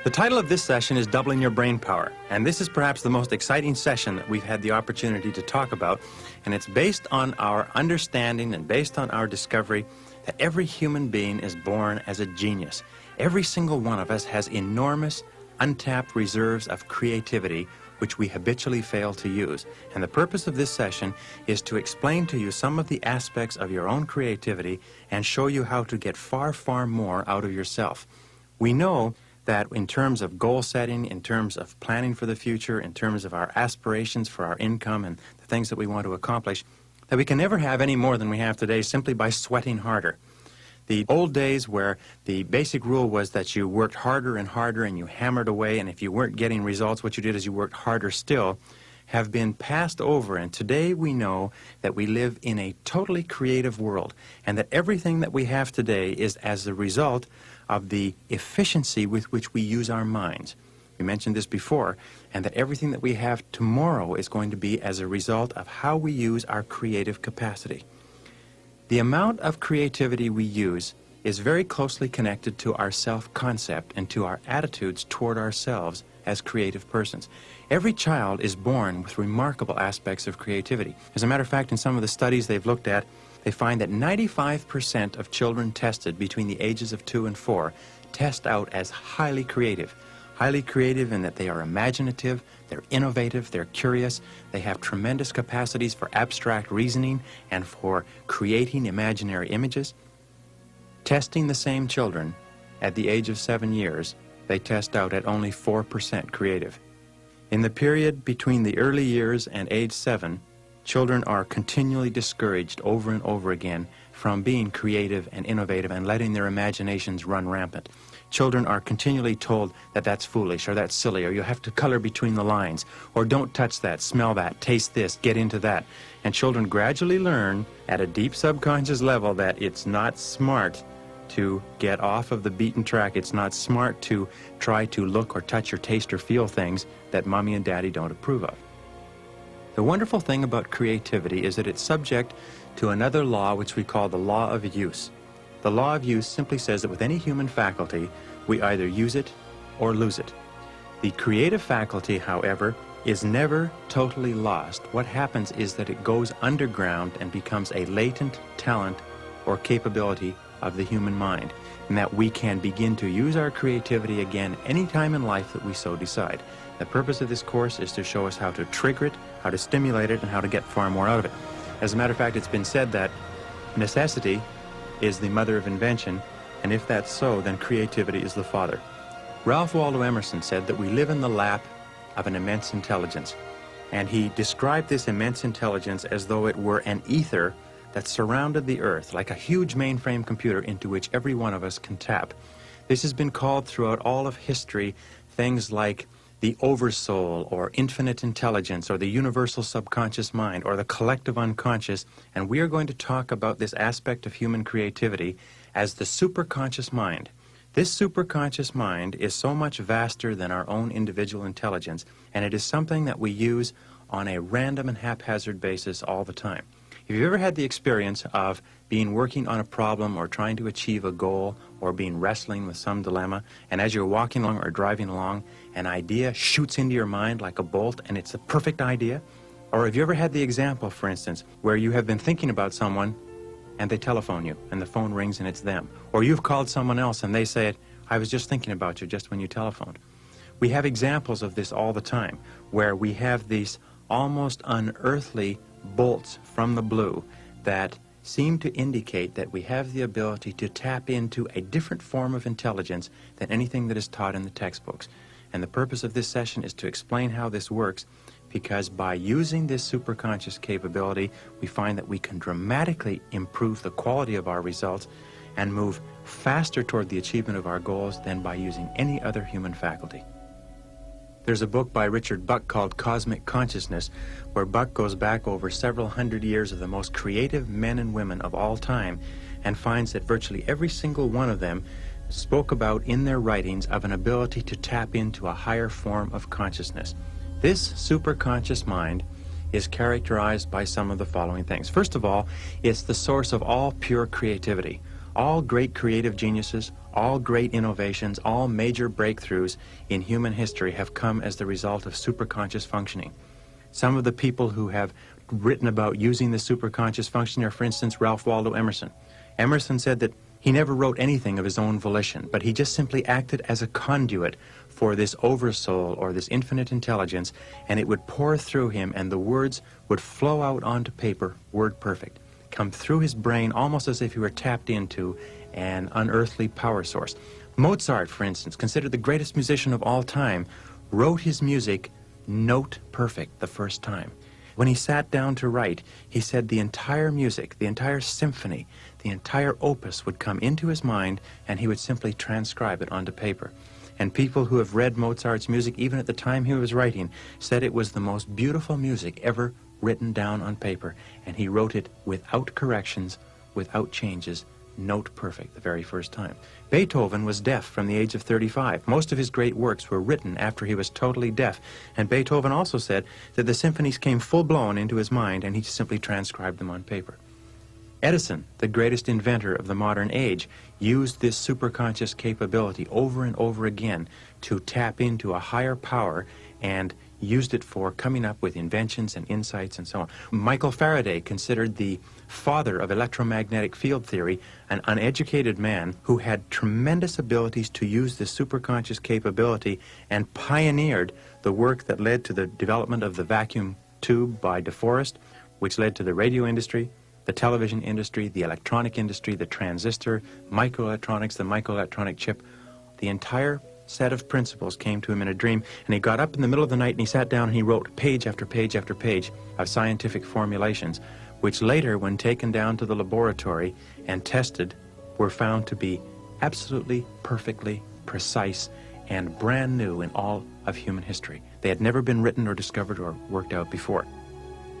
The title of this session is Doubling Your Brain Power, and this is perhaps the most exciting session that we've had the opportunity to talk about, and it's based on our understanding and based on our discovery that every human being is born as a genius. Every single one of us has enormous, untapped reserves of creativity which we habitually fail to use. And the purpose of this session is to explain to you some of the aspects of your own creativity and show you how to get far, far more out of yourself. We know that in terms of goal setting, in terms of planning for the future, in terms of our aspirations for our income and the things that we want to accomplish, that we can never have any more than we have today simply by sweating harder. The old days where the basic rule was that you worked harder and harder and you hammered away, and if you weren't getting results, what you did is you worked harder still, have been passed over. And today we know that we live in a totally creative world, and that everything that we have today is as a result of the efficiency with which we use our minds. We mentioned this before, and that everything that we have tomorrow is going to be as a result of how we use our creative capacity. The amount of creativity we use is very closely connected to our self-concept and to our attitudes toward ourselves as creative persons. Every child is born with remarkable aspects of creativity. As a matter of fact, in some of the studies they've looked at, they find that 95% of children tested between the ages of 2 and 4 test out as highly creative. Highly creative in that they are imaginative, they're innovative, they're curious, they have tremendous capacities for abstract reasoning and for creating imaginary images. Testing the same children at the age of 7 years, they test out at only 4% creative. In the period between the early years and age 7, children are continually discouraged over and over again from being creative and innovative and letting their imaginations run rampant. Children are continually told that that's foolish or that's silly or you have to color between the lines or don't touch that, smell that, taste this, get into that. And children gradually learn at a deep subconscious level that it's not smart to get off of the beaten track. It's not smart to try to look or touch or taste or feel things that mommy and daddy don't approve of. The wonderful thing about creativity is that it's subject to another law which we call the law of use. The law of use simply says that with any human faculty, we either use it or lose it. The creative faculty, however, is never totally lost. What happens is that it goes underground and becomes a latent talent or capability of the human mind, and that we can begin to use our creativity again any time in life that we so decide. The purpose of this course is to show us how to trigger it, how to stimulate it, and how to get far more out of it. As a matter of fact, it's been said that necessity is the mother of invention, and if that's so, then creativity is the father. Ralph Waldo Emerson said that we live in the lap of an immense intelligence, and he described this immense intelligence as though it were an ether that surrounded the earth, like a huge mainframe computer into which every one of us can tap. This has been called throughout all of history things like the oversoul or infinite intelligence or the universal subconscious mind or the collective unconscious, and we are going to talk about this aspect of human creativity as the superconscious mind. This superconscious mind is so much vaster than our own individual intelligence, and it is something that we use on a random and haphazard basis all the time. If you've ever had the experience of being working on a problem or trying to achieve a goal or being wrestling with some dilemma, and as you're walking along or driving along, an idea shoots into your mind like a bolt and it's a perfect idea? Or have you ever had the example, for instance, where you have been thinking about someone and they telephone you and the phone rings and it's them? Or you've called someone else and they say, I was just thinking about you just when you telephoned. We have examples of this all the time where we have these almost unearthly bolts from the blue that seem to indicate that we have the ability to tap into a different form of intelligence than anything that is taught in the textbooks. And the purpose of this session is to explain how this works, because by using this superconscious capability, we find that we can dramatically improve the quality of our results and move faster toward the achievement of our goals than by using any other human faculty. There's a book by Richard Buck called Cosmic Consciousness, where Buck goes back over several hundred years of the most creative men and women of all time and finds that virtually every single one of them spoke about in their writings of an ability to tap into a higher form of consciousness. This superconscious mind is characterized by some of the following things. First of all, it's the source of all pure creativity. All great creative geniuses, all great innovations, all major breakthroughs in human history have come as the result of superconscious functioning. Some of the people who have written about using the superconscious functioning are, for instance, Ralph Waldo Emerson. Emerson said that he never wrote anything of his own volition, but he just simply acted as a conduit for this oversoul or this infinite intelligence, and it would pour through him, and the words would flow out onto paper, word perfect, come through his brain almost as if he were tapped into an unearthly power source. Mozart, for instance, considered the greatest musician of all time, wrote his music note perfect the first time. When he sat down to write, he said the entire music, the entire symphony, the entire opus would come into his mind, and he would simply transcribe it onto paper. And people who have read Mozart's music, even at the time he was writing, said it was the most beautiful music ever written down on paper, and he wrote it without corrections, without changes, note perfect the very first time. Beethoven was deaf from the age of 35. Most of his great works were written after he was totally deaf, and Beethoven also said that the symphonies came full-blown into his mind, and he simply transcribed them on paper. Edison, the greatest inventor of the modern age, used this superconscious capability over and over again to tap into a higher power, and used it for coming up with inventions and insights and so on. Michael Faraday, considered the father of electromagnetic field theory, an uneducated man who had tremendous abilities to use this superconscious capability, and pioneered the work that led to the development of the vacuum tube by DeForest, which led to the radio industry, the television industry, the electronic industry, the transistor, microelectronics, the microelectronic chip. The entire set of principles came to him in a dream, and he got up in the middle of the night and he sat down and he wrote page after page after page of scientific formulations, which later, when taken down to the laboratory and tested, were found to be absolutely perfectly precise and brand new in all of human history. They had never been written or discovered or worked out before.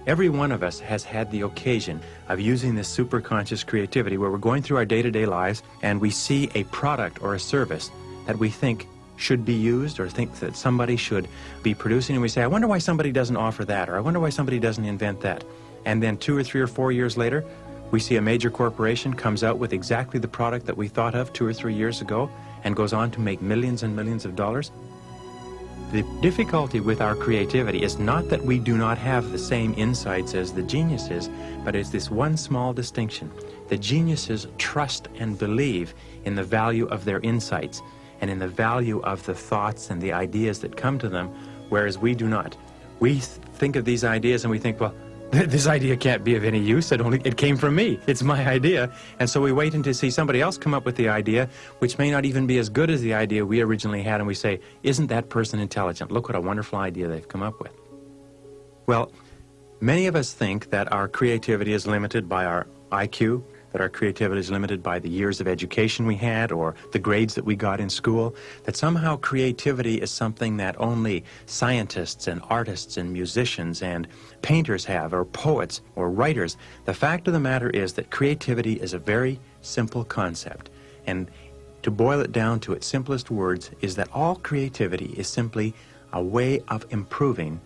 Every one of us has had the occasion of using this superconscious creativity where we're going through our day-to-day lives and we see a product or a service that we think should be used or think that somebody should be producing, and we say, I wonder why somebody doesn't offer that, or I wonder why somebody doesn't invent that. And then 2 or 3 or 4 years later, we see a major corporation comes out with exactly the product that we thought of 2 or 3 years ago and goes on to make millions and millions of dollars. The difficulty with our creativity is not that we do not have the same insights as the geniuses, but it's this one small distinction. The geniuses trust and believe in the value of their insights and in the value of the thoughts and the ideas that come to them, whereas we do not. We think of these ideas and we think, well, this idea can't be of any use. It came from me. It's my idea. And so we wait until see somebody else come up with the idea, which may not even be as good as the idea we originally had, and we say, isn't that person intelligent? Look what a wonderful idea they've come up with. Well, many of us think that our creativity is limited by our IQ, that our creativity is limited by the years of education we had or the grades that we got in school, that somehow creativity is something that only scientists and artists and musicians and painters have, or poets or writers. The fact of the matter is that creativity is a very simple concept, and to boil it down to its simplest words is that all creativity is simply a way of improving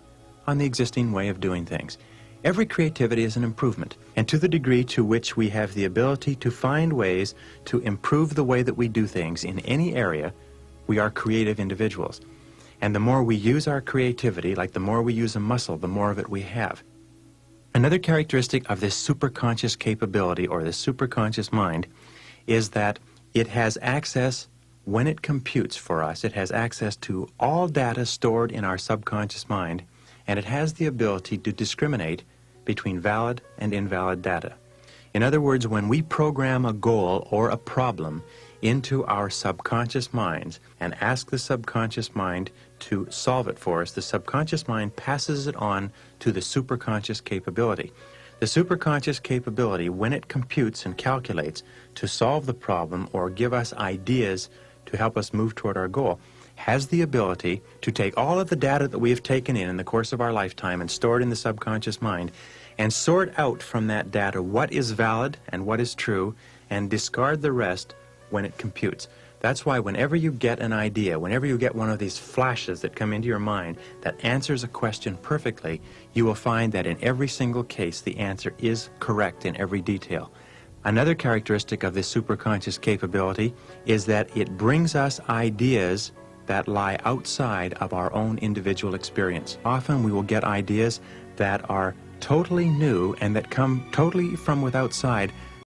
on the existing way of doing things. Every creativity is an improvement, and to the degree to which we have the ability to find ways to improve the way that we do things in any area, we are creative individuals. And the more we use our creativity, like the more we use a muscle, the more of it we have. Another characteristic of this superconscious capability, or this superconscious mind, is that it has access, when it computes for us, it has access to all data stored in our subconscious mind, and it has the ability to discriminate between valid and invalid data. In other words, when we program a goal or a problem into our subconscious minds and ask the subconscious mind to solve it for us, the subconscious mind passes it on to the superconscious capability. The superconscious capability, when it computes and calculates to solve the problem or give us ideas to help us move toward our goal, has the ability to take all of the data that we have taken in the course of our lifetime and store it in the subconscious mind and sort out from that data what is valid and what is true and discard the rest when it computes. That's why whenever you get an idea, whenever you get one of these flashes that come into your mind that answers a question perfectly, you will find that in every single case the answer is correct in every detail. Another characteristic of this superconscious capability is that it brings us ideas that lie outside of our own individual experience. Often we will get ideas that are totally new and that come totally from outside,